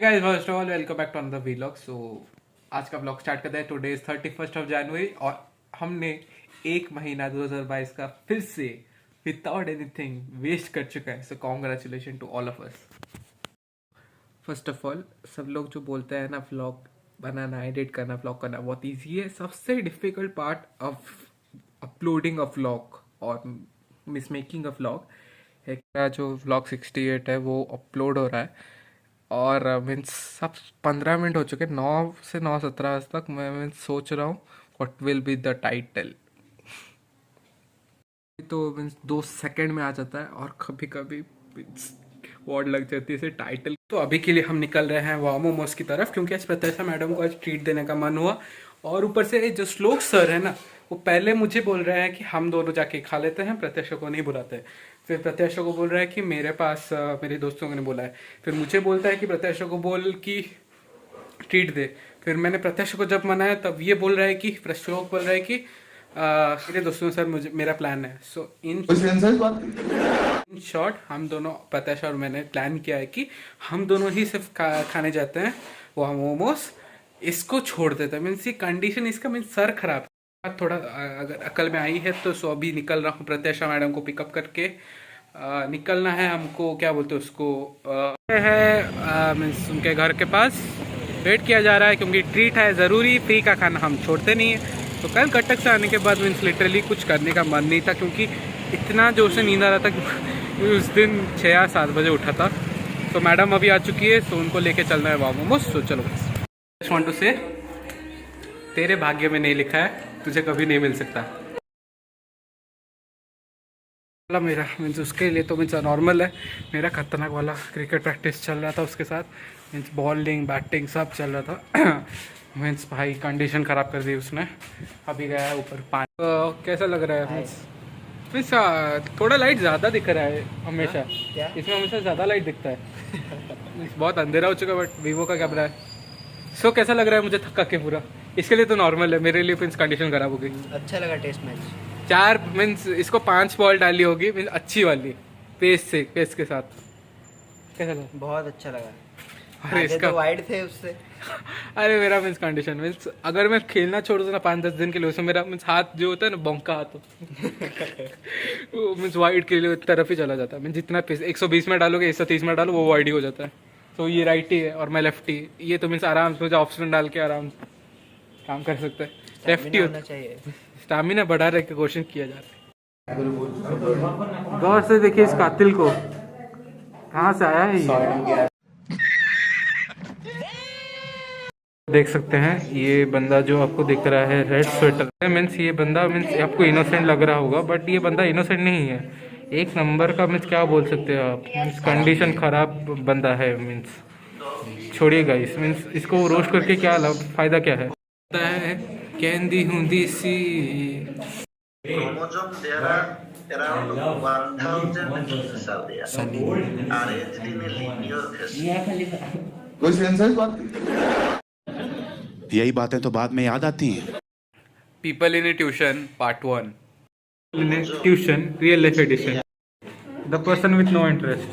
Guys first of all welcome back to another vlog. So आज का vlog start करते हैं। Today is 31st of January और हमने एक महीना 2022 का फिर से विदाउट एनीथिंग वेस्ट कर चुका है। So congratulation to all of us. First of all सब लोग जो बोलते हैं ना व्लॉग बनाना, एडिट करना, व्लॉग करना बहुत ईजी है। सबसे difficult part of uploading a vlog और मिस मेकिंग अ व्लॉग है। मेरा जो व्लॉग 68 है वो अपलोड हो रहा है और मीन्स सब 15 मिनट हो चुके, 9 से 9:17 तक मैं मीन्स सोच रहा हूँ what will be the title. तो मीन्स 2 सेकंड में आ जाता है और कभी कभी वर्ड लग जाती है इसे टाइटल। तो अभी के लिए हम निकल रहे हैं वाह मोमोज की तरफ, क्योंकि आज प्रत्याशा मैडम को आज ट्रीट देने का मन हुआ। और ऊपर से जो श्लोक सर है ना, वो पहले मुझे बोल रहे हैं कि हम दोनों जाके खा लेते हैं, प्रत्याशा को नहीं बुलाते। फिर प्रत्याशा को बोल रहा है कि मेरे पास मेरे दोस्तों ने बोला है। फिर मुझे बोलता है कि प्रत्याशा को बोल कि ट्रीट दे। फिर मैंने प्रत्याशा को जब मनाया तब ये बोल रहा है कि श्लोक बोल रहा है कि मेरे दोस्तों सर मुझे मेरा प्लान है। सो इन शॉर्ट हम दोनों प्रत्याशा और मैंने प्लान किया है कि हम दोनों ही सिर्फ खाने जाते हैं वहाँ मोमोज। इसको छोड़ देते हैं, मीन्स ये कंडीशन इसका मीन्स सर खराब है। थोड़ा अगर अकल में आई है तो सो अभी निकल रहा हूँ प्रत्याशा मैडम को पिकअप करके। निकलना है हमको, क्या बोलते हैं उसको, है मीन्स उनके घर के पास वेट किया जा रहा है, क्योंकि ट्रीट है ज़रूरी। फ्री का खाना हम छोड़ते नहीं है। तो कल कटक से आने के बाद मीन्स लिटरली कुछ करने का मन नहीं था, क्योंकि इतना जोर से नींद आ रहा था कि उस दिन 6 या 7 बजे उठा था। तो मैडम अभी आ चुकी है, तो उनको लेके चलना है वाह मोमोज। तो चलो बस वांट टू से तेरे भाग्य में नहीं लिखा है, तुझे कभी नहीं मिल सकता। मेरा मीन्स उसके लिए तो मीन्स नॉर्मल है। मेरा खतरनाक वाला क्रिकेट प्रैक्टिस चल रहा था, उसके साथ मीन्स बॉलिंग बैटिंग सब चल रहा था। मीन्स भाई कंडीशन ख़राब कर दी उसने। अभी गया है ऊपर पानी। कैसा लग रहा है मीन्स थोड़ा लाइट ज़्यादा दिख रहा है हमेशा। इसमें हमेशा ज़्यादा लाइट दिखता है। मीन्स बहुत अंधेरा हो चुका है, बट वीवो का कैमरा है। सो कैसा लग रहा है मुझे थका के पूरा? इसके लिए तो नॉर्मल है, मेरे लिए मीन्स कंडीशन ख़राब हो गई। अच्छा लगा टेस्ट मैच। 4 मीन्स इसको 5 बॉल डाली होगी, मीन्स अच्छी वाली पेस के साथ। कैसा लगा? बहुत अच्छा लगा। अरे इसका तो वाइड थे उससे। अरे मेरा मीन्स कंडीशन मीन्स अगर मैं खेलना छोड़ दूँ ना 5-10 दिन के लिए, उसमें मेरा मीन्स हाथ जो होता है ना बौंका हाथ वो मीन्स वाइड के लिए तरफ ही चला जाता है। मीन्स जितना 120 में डालोगे 130 में डालो वो वाइड ही हो जाता है। तो ये राइट ही है और मैं लेफ्टी। ये तो मीन्स आराम से मुझे ऑप्शन डाल के आराम से काम कर सकता है। लेफ्टी होना चाहिए। स्टामिना बढ़ाने की कोशिश किया जा रहा है। गौर से देखिए इस कातिल को, कहाँ से आया है ये? देख सकते हैं ये बंदा जो आपको दिख रहा है रेड स्वेटर, मीन्स ये बंदा मीन्स आपको इनोसेंट लग रहा होगा, बट ये बंदा इनोसेंट नहीं है। एक नंबर का मीन्स क्या बोल सकते हैं आप, मीन्स कंडीशन खराब बंदा है। मीन्स छोड़िए गाइस, मीन्स इसको रोस्ट करके क्या फायदा क्या है? कैंडी हुंदी सी chromosome there are around 1000 cells arranged in a linear fashion. कोई सेंस है इस बात की? यही बातें तो बाद में याद आती हैं। People in a tuition part 1 in a tuition real life edition. The person with no interest,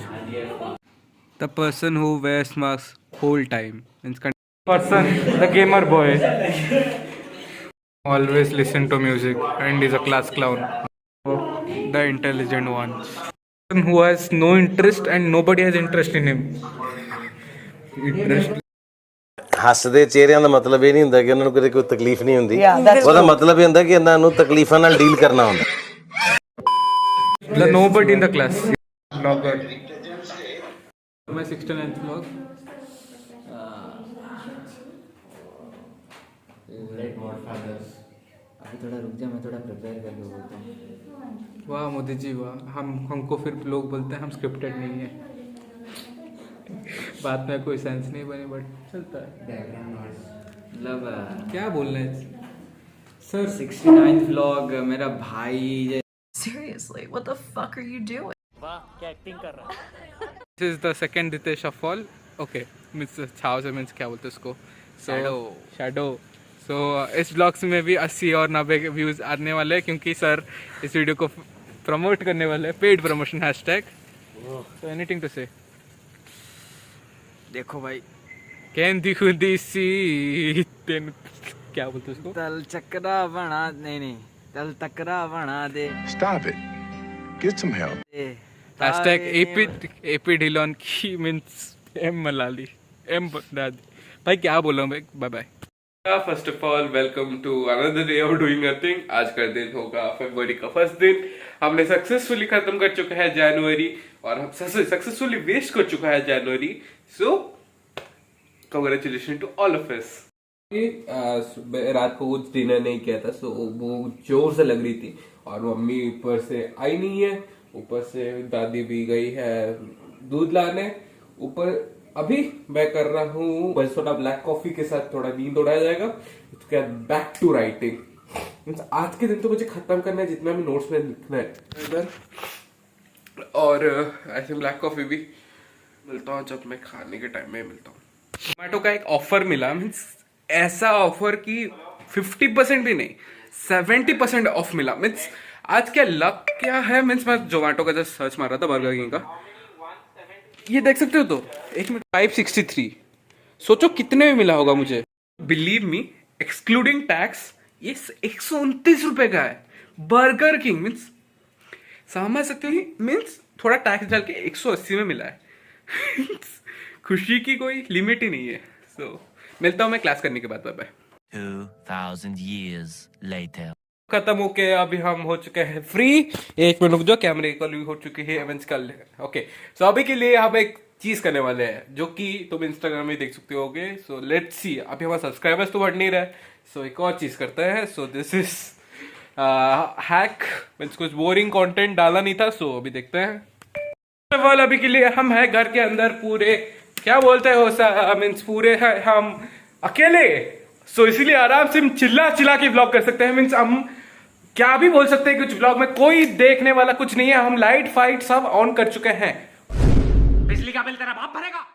the person who wears mask whole time, person the gamer boy always listen to music and is a class clown. The intelligent one who has no interest and nobody has interest in him. Interest. ਹੱਸਦੇ ਚਿਹਰਿਆਂ ਦਾ ਮਤਲਬ ਇਹ ਨਹੀਂ ਹੁੰਦਾ ਕਿ ਉਹਨਾਂ ਨੂੰ ਕੋਈ ਤਕਲੀਫ ਨਹੀਂ ਹੁੰਦੀ। ਉਹਦਾ ਮਤਲਬ ਇਹ ਹੁੰਦਾ ਕਿ ਇਹਨਾਂ ਨੂੰ ਤਕਲੀਫਾਂ ਨਾਲ ਡੀਲ ਕਰਨਾ ਹੁੰਦਾ। The nobody in the class. Vlogger. My 69th vlog. अभी थोड़ा रुक जा, मैं थोड़ा प्रिपेयर कर लूँ बोलता हूँ। वाह मोदी जी वाह। हमको फिर लोग बोलते हैं हम स्क्रिप्टेड नहीं है। बात में कोई सेंस नहीं बनी, बट चलता है। मतलब क्या बोलना है सर? 69th व्लॉग मेरा भाई। Seriously, what the fuck are you doing? This is the second Ditesh of all. Okay, means छाव से मीन्स क्या बोलते हैं उसको? शैडो। सो इस ब्लॉग्स में भी 80 और 90 के व्यूज़ आने वाले हैं, क्योंकि सर इस वीडियो को प्रमोट करने वाले हैं, paid promotion hashtag. So anything to say? देखो भाई, कहती खुदी सी तेन क्या बोलते उसको तल चक्रा बना नहीं तल तकरा बना दे Stop it. Get some help. Hashtag AP Dhillon की मीन्स एम मलाली एम दादी भाई क्या बोल रहा हूँ भाई bye bye first of all welcome to another day of doing nothing. आज का दिन होगा फरवरी का फर्स्ट दिन। हमने सक्सेसफुली खत्म कर चुका है जनवरी और हम सक्सेसफुली वेस्ट कर चुका है जनवरी। So congratulation to all of us. रात को कुछ डिनर नहीं किया था सो वो जोर से लग रही थी और मम्मी ऊपर से आई नहीं है, ऊपर से दादी भी गई है दूध लाने। ऊपर अभी मैं कर रहा हूँ बस थोड़ा ब्लैक कॉफी के साथ थोड़ा नींद उड़ाया जाएगा, उसके बाद बैक टू राइटिंग। आज के दिन तो मुझे खत्म करना है जितना भी नोट्स में लिखना है इधर। और ऐसे ब्लैक कॉफी भी मिलता हूँ जब मैं खाने के टाइम में मिलता हूँ। जोमेटो का एक ऑफर मिला, मीन्स ऐसा ऑफर कि 50% भी नहीं 70% ऑफ मिला। मीन्स आज क्या लक क्या है, मीन्स मैं जोमेटो का जस्ट सर्च मार रहा था बर्गर किंग का, ये देख सकते हो तो 1 मिनट 563। सोचो कितने में मिला होगा मुझे। बिलीव मी एक्सक्लूडिंग टैक्स ये 129 रुपए का है बर्गर किंग। मीन्स समझ सकते हो, मीन्स थोड़ा टैक्स डाल के 180 में मिला है। खुशी की कोई लिमिट ही नहीं है। सो मिलता हूं मैं क्लास करने के बाद। Bye bye. 2000 years later. खत्म होके अभी हम हो चुके हैं फ्री। एक मिनट रुक जाओ, कैमरे कॉल भी हो चुकी है इवेंट्स कल। ओके सो अभी के लिए हम एक चीज करने वाले हैं जो कि तुम इंस्टाग्राम में देख सकते होगे। सो लेट्स सी, अभी हमारे सब्सक्राइबर्स तो बढ़ नहीं रहे, सो एक और चीज करते हैं। So this is hack, means कुछ बोरिंग कंटेंट डाला नहीं था, सो अभी देखते हैं। वाल अभी के लिए हम है घर के अंदर पूरे क्या बोलते हो मीन्स पूरे है हम अकेले। सो इसीलिए आराम से हम चिल्ला चिल्ला के व्लॉग कर सकते हैं। मीन्स हम क्या भी बोल सकते हैं, कुछ व्लॉग में कोई देखने वाला कुछ नहीं है। हम लाइट फाइट सब ऑन कर चुके हैं। बिजली का बिल तेरा बाप भरेगा,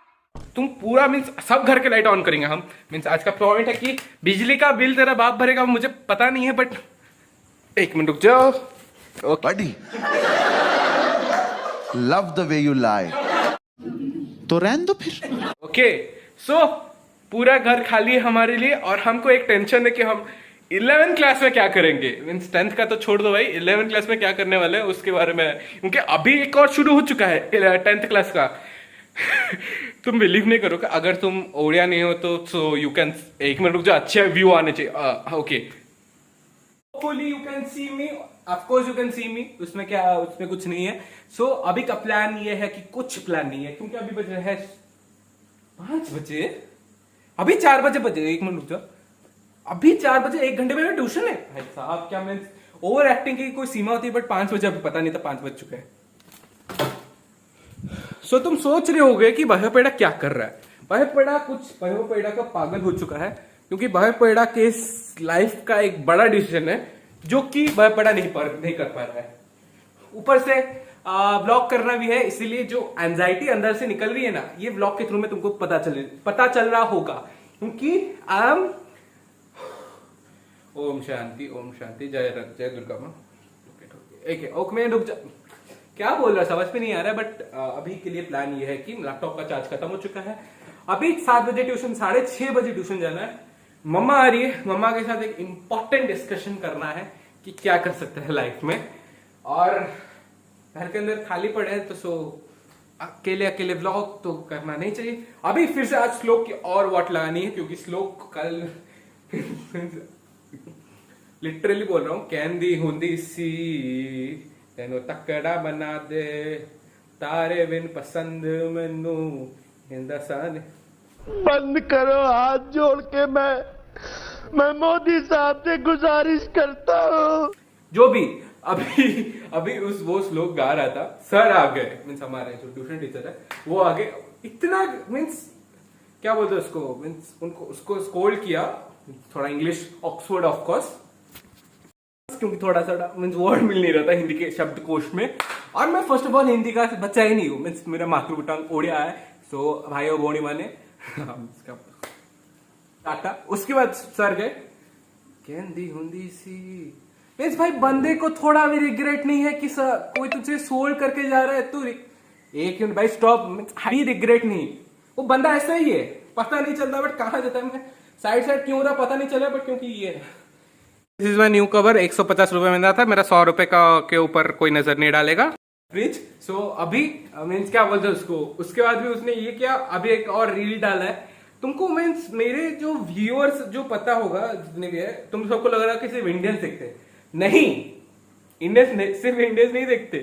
तुम पूरा मीन्स सब घर के लाइट ऑन करेंगे हम। मीन्स आज का पॉइंट है कि बिजली का बिल तेरा बाप भरेगा, मुझे पता नहीं है बट एक मिनट रुक जाओ। Buddy, love the way you lie. तो रहने दो फिर। ओके सो पूरा घर खाली है हमारे लिए और हमको एक टेंशन है कि हम 11th क्लास में क्या करेंगे। मीन्स 10th का तो छोड़ दो भाई, 11th क्लास में क्या करने वाले हैं उसके बारे में, क्योंकि अभी एक और शुरू हो चुका है 10th क्लास का। तुम बिलीव नहीं करोगे अगर तुम ओडिया नहीं हो तो सो यू कैन, एक मिनट रुक जाओ, अच्छे व्यू आने चाहिए। Okay hopefully you can see me, of course you can see me, उसमें क्या, उसमें कुछ नहीं है। सो अभी का प्लान ये है कि कुछ प्लान नहीं है, क्योंकि अभी बज रहे हैं 5 बजे, अभी 4 बजे बजे, एक मिनट रुक जाओ, अभी 4 बजे, 1 घंटे में ट्यूशन है भाई साहब। क्या मीन्स ओवर एक्टिंग की कोई सीमा होती है, बट 5 बजे अभी पता नहीं था 5 बज चुके हैं। सो तुम सोच रहे होगे कि भयपेड़ा क्या कर रहा है। भयपेड़ा का पागल हो चुका है, क्योंकि भयपेड़ा के लाइफ का एक बड़ा डिसीजन है जो कि भयपेड़ा नहीं कर पा रहा है। ऊपर से व्लॉग करना भी है, इसीलिए जो एंजाइटी अंदर से निकल रही है ना, ये व्लॉग के थ्रू में तुमको पता चल रहा होगा, क्योंकि आई एम ओम शांति जय दुर्गा माँ। ओके मैं रुक जा, क्या बोल रहा समझ में नहीं आ रहा है, बट अभी के लिए प्लान ये है कि लैपटॉप का चार्ज खत्म हो चुका है। अभी 7 बजे ट्यूशन, 6:30 बजे ट्यूशन जाना है। मम्मा आ रही है, मम्मा के साथ एक इंपॉर्टेंट डिस्कशन करना है कि क्या कर सकते हैं लाइफ में। और घर के अंदर खाली पड़े हैं तो सो अकेले व्लॉग तो करना नहीं चाहिए। अभी फिर से आज श्लोक की और वॉट लगानी है, क्योंकि श्लोक कल लिटरली बोल रहा हूँ, कहंदी हुंदी सी तेनो तकड़ा बना दे तारे बिन पसंद मैनू हिंदुस्तान। बंद करो हाथ जोड़ के, मैं मोदी साहब से गुजारिश करता हूँ। जो भी अभी वो श्लोक गा रहा था, सर आ गए, मीन्स हमारे जो ट्यूशन टीचर है वो आ गए। इतना मीन्स क्या बोलते हैं उसको, मीन्स उसको स्कोल्ड किया थोड़ा इंग्लिश, ऑक्सफोर्ड ऑफ कोर्स, क्योंकि थोड़ा सा मीन्स वर्ड मिल नहीं रहा था हिंदी के शब्दकोश में। और मैं फर्स्ट ऑफ ऑल हिंदी का बच्चा ही नहीं हूँ, मीन्स मेरा मातृभाषा ओडिया है। सो भाई और बोनी माने टाटा। उसके बाद सर गए, कहंदी हुंदी सी, मीन्स भाई बंदे को थोड़ा भी रिग्रेट नहीं है कि सर कोई तुझे सोल्ड करके जा रहा है, तू एक मिनट भाई स्टॉप, मीन्स रिग्रेट नहीं, वो बंदा ऐसा ही है। पता नहीं चलता बट कहाँ जाता है, मैं साइड साइड क्यों रहा पता नहीं चला बट क्योंकि ये है। This is my new cover, 150 रुपए में मिला था, मेरा 100 रुपए का के ऊपर कोई नजर नहीं डालेगा फ्रिज। सो अभी मीन्स क्या बोलते हैं उसको, उसके बाद भी उसने ये किया, अभी एक और रील डाला है। तुमको मीन्स मेरे जो व्यूअर्स जो पता होगा जितने भी है, तुम सबको लग रहा है कि सिर्फ इंडियंस देखते हैं, नहीं, इंडियंस सिर्फ इंडियंस नहीं देखते,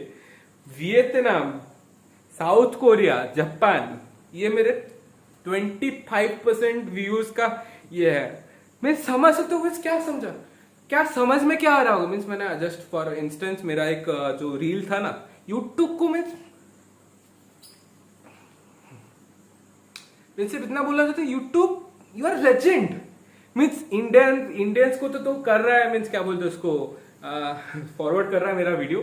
वियतनाम, साउथ कोरिया, जापान, ये मेरे 25% व्यूज का ये है। मैं समझ सकता हूँ क्या समझा, क्या समझ में क्या आ रहा होगा। मीन्स मैंने जस्ट फॉर इंस्टेंस मेरा एक जो रील था ना यूट्यूब को मैं सिर्फ इतना बोलना चाहते हैं, YouTube you are legend. Means Indians को तो कर रहा है, मीन्स क्या बोलते हैं उसको, फॉरवर्ड कर रहा है मेरा वीडियो।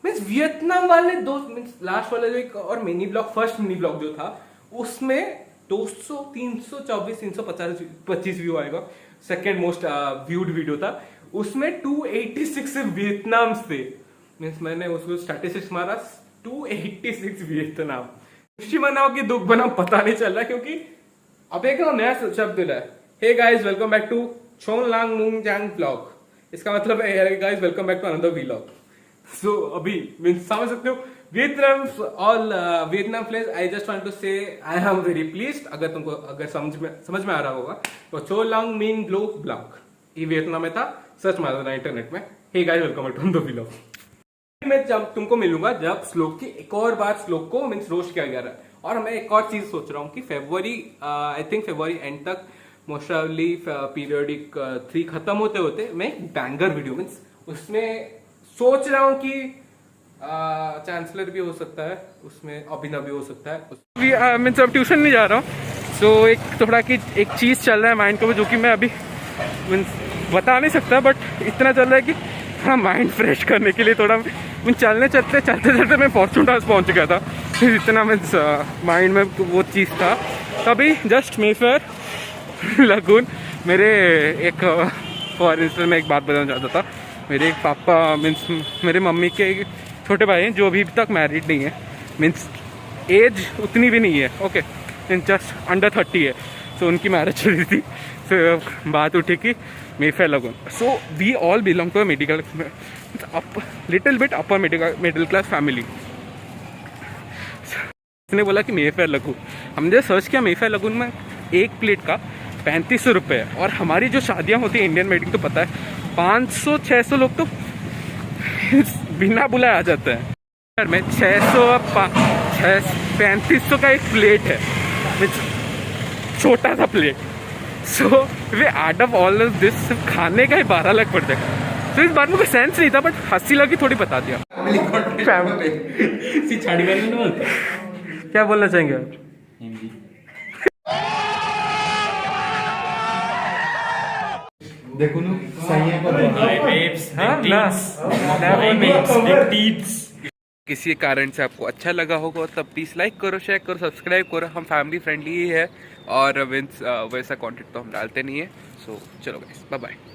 मीन्स वियतनाम वाले दो, मीन्स लास्ट वाला जो एक और mini blog, first mini blog जो था उसमें 200, 324, 325 व्यू आएगा। सेकेंड मोस्ट व्यूड वीडियो था, उसमें 286 वियतनाम से। मीन्स मैंने उसको स्टैटिस्टिक्स मारा, 286 वियतनाम। खुशी मनाओ कि दुख बनाओ पता नहीं चल रहा, क्योंकि अब एक नया शब्द मिला है, hey guys welcome back to छोन लांग मूंग जैंग व्लॉग। इसका मतलब है guys welcome back to another vlog. So अभी मीन्स समझ सकते हो Vietnam, all Vietnam friends, I just want to say I am very pleased. अगर तुमको अगर समझ में आ रहा होगा तो छोन लांग मीन ग्लो ब्लॉग ये वियतनाम में था, सर्च मार देना इंटरनेट में, hey guys welcome back to another vlog. मैं जब तुमको मिलूंगा जब श्लोक की एक और बार श्लोक को मीन्स रोस्ट किया गया है। और मैं एक और चीज सोच रहा हूँ कि फरवरी, आई थिंक फरवरी एंड तक मोस्टली पीरियडिक 3 खत्म होते होते मैं एक बैंगर वीडियो मीन्स उसमें सोच रहा हूँ कि चांसलर भी हो सकता है उसमें, अभिनव भी हो सकता है। मीन्स अब ट्यूशन नहीं जा रहा हूँ, सो एक थोड़ा कि एक चीज चल रहा है माइंड को, जो कि मैं अभी मीन्स बता नहीं सकता, बट इतना चल रहा है कि थोड़ा माइंड फ्रेश करने के लिए थोड़ा चलते मैं फॉर्चून हाउस पहुंच गया था। फिर इतना मीन्स माइंड में वो चीज़ था। तभी जस्ट मेफेयर लगून मेरे एक फॉर इंस्टेंस मैं एक बात बताना चाहता था। मेरे एक पापा मीन्स मेरे मम्मी के एक छोटे भाई हैं जो अभी तक मैरिड नहीं है, मीन्स एज उतनी भी नहीं है, ओके, मीन्स जस्ट अंडर 30 है। सो उनकी मैरिज चल रही थी, तो बात उठी कि Mayfair Lagoon. So we all belong to a middle little bit upper middle class family. उसने बोला कि मेफेयर लगून, हमने सर्च किया मेफेयर लगून में एक प्लेट का 3500 रुपये है। और हमारी जो शादियाँ होती है इंडियन वेडिंग तो पता है 500-600 लोग तो बिना बुलाए आ जाते हैं। में 3500 का एक प्लेट है, छोटा सा plate. So we add up all this, खाने का ही 12 लाख पड़ जाएगा। तो इस बात में कोई सेंस नहीं था, बट हंसी लगी थोड़ी, बता दिया। क्या बोलना चाहेंगे आप? देखो ना सही है किसी कारण से आपको अच्छा लगा होगा तब प्लीज लाइक करो, शेयर करो, सब्सक्राइब करो। हम फैमिली फ्रेंडली ही है और वैसा कंटेंट तो हम डालते नहीं है। सो चलो गाइस, बाय बाय।